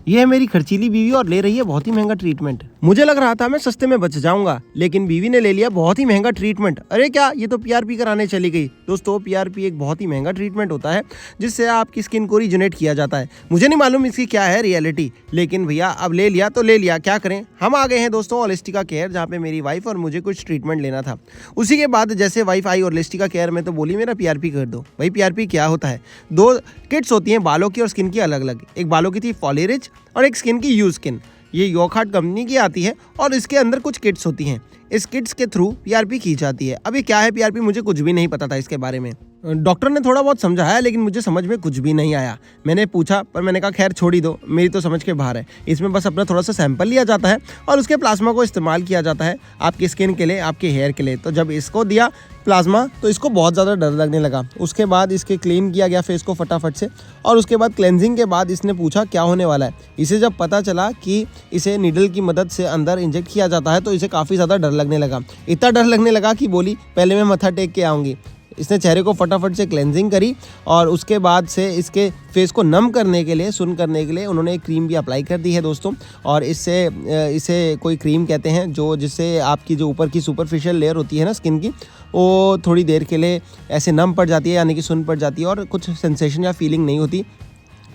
ये है मेरी खर्चीली बीवी और ले रही है बहुत ही महंगा ट्रीटमेंट। मुझे लग रहा था मैं सस्ते में बच जाऊंगा, लेकिन बीवी ने ले लिया बहुत ही महंगा ट्रीटमेंट। अरे क्या, ये तो पीआरपी कराने चली गई। दोस्तों, पीआरपी एक बहुत ही महंगा ट्रीटमेंट होता है जिससे आपकी स्किन को रीजनरेट किया जाता है। मुझे नहीं मालूम इसकी क्या है रियलिटी, लेकिन भैया अब ले लिया तो ले लिया, क्या करें। हम आ गए हैं दोस्तों होलिस्टिका केयर, जहाँ पे मेरी वाइफ और मुझे कुछ ट्रीटमेंट लेना था। उसी के बाद जैसे वाइफ आई होलिस्टिका केयर में तो बोली मेरा पीआरपी कर दो। भाई पीआरपी क्या होता है? 2 किट्स होती हैं बालों की और स्किन की अलग अलग। एक बालों की थी फॉलीरिच और एक स्किन की यू स्किन। ये योकहार्ट कंपनी की आती है और इसके अंदर कुछ किट्स होती हैं। इस किट्स के थ्रू पीआरपी की जाती है। अब ये क्या है पीआरपी, मुझे कुछ भी नहीं पता था इसके बारे में। डॉक्टर ने थोड़ा बहुत समझाया लेकिन मुझे समझ में कुछ भी नहीं आया। मैंने पूछा पर मैंने कहा खैर छोड़ ही दो, मेरी तो समझ के बाहर है। इसमें बस अपना थोड़ा सा सैंपल लिया जाता है और उसके प्लाज्मा को इस्तेमाल किया जाता है आपकी स्किन के लिए, आपके हेयर के लिए। तो जब इसको दिया प्लाज्मा तो इसको बहुत ज़्यादा डर लगने लगा। उसके बाद इसके क्लीन किया गया फेस को फटाफट से, और उसके बाद क्लेंजिंग के बाद इसने पूछा क्या होने वाला है। इसे जब पता चला कि इसे नीडल की मदद से अंदर इंजेक्ट किया जाता है तो इसे काफ़ी ज़्यादा डर लगने लगा। इतना डर लगने लगा कि बोली पहले मैं मत्था टेक के आऊँगी। इसने चेहरे को फटाफट से क्लेंजिंग करी और उसके बाद से इसके फेस को नम करने के लिए, सुन करने के लिए उन्होंने एक क्रीम भी अप्लाई कर दी है दोस्तों। और इसे कोई क्रीम कहते हैं जो जिससे आपकी जो ऊपर की सुपरफिशियल लेयर होती है ना स्किन की, वो थोड़ी देर के लिए ऐसे नम पड़ जाती है, यानी कि सुन पड़ जाती है और कुछ सेंसेशन या फीलिंग नहीं होती,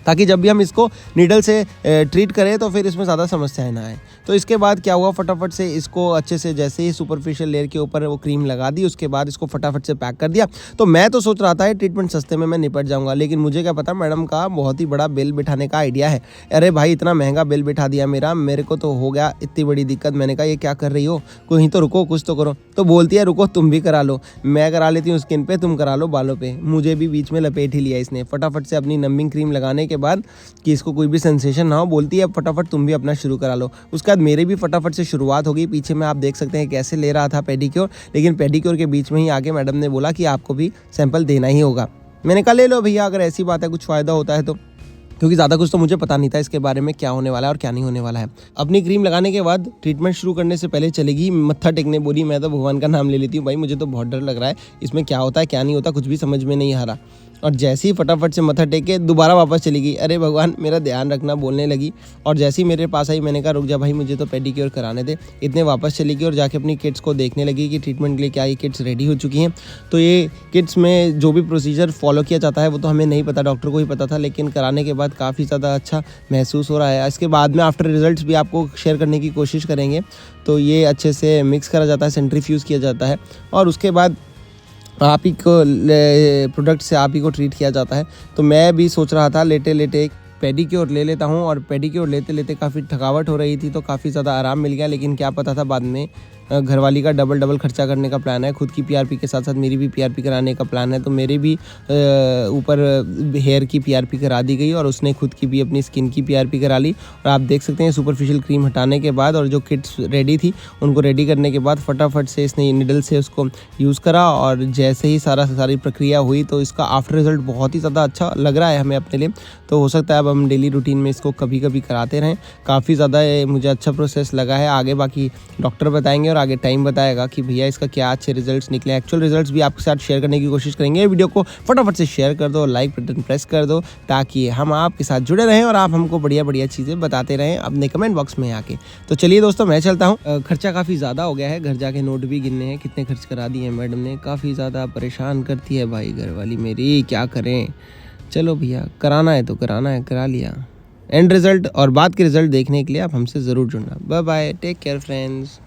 ताकि जब भी हम इसको नीडल से ट्रीट करें तो फिर इसमें ज़्यादा समस्याएं ना आए। तो इसके बाद क्या हुआ, फटाफट से इसको अच्छे से जैसे ही सुपरफिशियल लेयर के ऊपर वो क्रीम लगा दी, उसके बाद इसको फटाफट से पैक कर दिया। तो मैं तो सोच रहा था ये ट्रीटमेंट सस्ते में मैं निपट जाऊंगा, लेकिन मुझे क्या पता मैडम का बहुत ही बड़ा बिल बिठाने का आइडिया है। अरे भाई इतना महंगा बिल बिठा दिया मेरे को तो हो गया इतनी बड़ी दिक्कत। मैंने कहा ये क्या कर रही हो, कहीं तो रुको, कुछ तो करो। तो बोलती है रुको तुम भी करा लो, मैं करा लेती हूँ स्किन पे, तुम करा लो बालों पे। मुझे भी बीच में लपेट ही लिया इसने फटाफट से अपनी नंबिंग क्रीम लगाने के बाद कि इसको कोई भी सेंसेशन ना हो। बोलती है फटाफट तुम भी अपना शुरू करा लो। उसके बाद मेरे भी फटाफट से शुरुआत हो गई। पीछे में आप देख सकते हैं कैसे ले रहा था पेडिक्योर, लेकिन पेडिक्योर के बीच में ही आके मैडम ने बोला कि आपको भी सैंपल देना ही होगा। मैंने कहा ले लो भैया, अगर ऐसी बात है कुछ फ़ायदा होता है तो, क्योंकि ज़्यादा कुछ तो मुझे पता नहीं था इसके बारे में क्या होने वाला है और क्या नहीं होने वाला है। अपनी क्रीम लगाने के बाद ट्रीटमेंट शुरू करने से पहले चलेगी मत्था टेकने, बोली मैं तो भगवान का नाम ले लेती हूँ भाई, मुझे तो बहुत डर लग रहा है, इसमें क्या होता है क्या नहीं होता कुछ भी समझ में नहीं आ रहा। और जैसे ही फटाफट से मत्था टेक के दोबारा वापस चली गई, अरे भगवान मेरा ध्यान रखना बोलने लगी। और जैसे ही मेरे पास आई मैंने कहा रुक जा भाई मुझे तो पेडिक्योर कराने दे। इतने वापस चली गई और जाके अपनी किट्स को देखने लगी कि ट्रीटमेंट के लिए क्या ये किट्स रेडी हो चुकी हैं। तो ये किट्स में जो भी प्रोसीजर फॉलो किया जाता है वो तो हमें नहीं पता, डॉक्टर को ही पता था, लेकिन कराने के बाद काफ़ी ज़्यादा अच्छा महसूस हो रहा है। इसके बाद में आफ्टर रिजल्ट्स भी आपको शेयर करने की कोशिश करेंगे। तो ये अच्छे से मिक्स करा जाता है, सेंट्रीफ्यूज़ किया जाता है और उसके बाद आप ही को प्रोडक्ट से आप ही को ट्रीट किया जाता है। तो मैं भी सोच रहा था लेटे लेटे एक पेडिक्योर ले लेता हूँ, और पेडिक्योर लेते लेते काफ़ी थकावट हो रही थी तो काफ़ी ज़्यादा आराम मिल गया। लेकिन क्या पता था बाद में घरवाली का डबल खर्चा करने का प्लान है। खुद की पीआरपी के साथ साथ मेरी भी पीआरपी कराने का प्लान है। तो मेरे भी ऊपर हेयर की पीआरपी करा दी गई और उसने खुद की भी अपनी स्किन की पीआरपी करा ली। और आप देख सकते हैं सुपरफिशियल क्रीम हटाने के बाद और जो किट्स रेडी थी उनको रेडी करने के बाद फटाफट से इसने निडल से उसको यूज़ करा। और जैसे ही सारी प्रक्रिया हुई तो इसका आफ्टर रिजल्ट बहुत ही ज़्यादा अच्छा लग रहा है हमें अपने लिए। तो हो सकता है अब हम डेली रूटीन में इसको कभी कभी कराते रहें। काफ़ी ज़्यादा मुझे अच्छा प्रोसेस लगा है। आगे बाकी डॉक्टर बताएंगे और आगे टाइम बताएगा कि भैया इसका क्या अच्छे रिजल्ट्स निकले। एक्चुअल रिजल्ट्स भी आपके साथ शेयर करने की कोशिश करेंगे। वीडियो को फटाफट से शेयर कर दो, लाइक बटन प्रेस कर दो ताकि हम आपके साथ जुड़े रहें और आप हमको बढ़िया बढ़िया चीज़ें बताते रहें अपने कमेंट बॉक्स में आके। तो चलिए दोस्तों मैं चलता हूँ, खर्चा काफ़ी ज़्यादा हो गया है, घर जाके नोट भी गिनने हैं कितने खर्च करा दिए हैं मैडम ने। काफ़ी ज़्यादा परेशान करती है भाई घरवाली मेरी, क्या करें। चलो भैया कराना है तो कराना है, करा लिया। एंड रिजल्ट और बाद के रिजल्ट देखने के लिए आप हमसे ज़रूर जुड़ना। Bye bye, take care friends.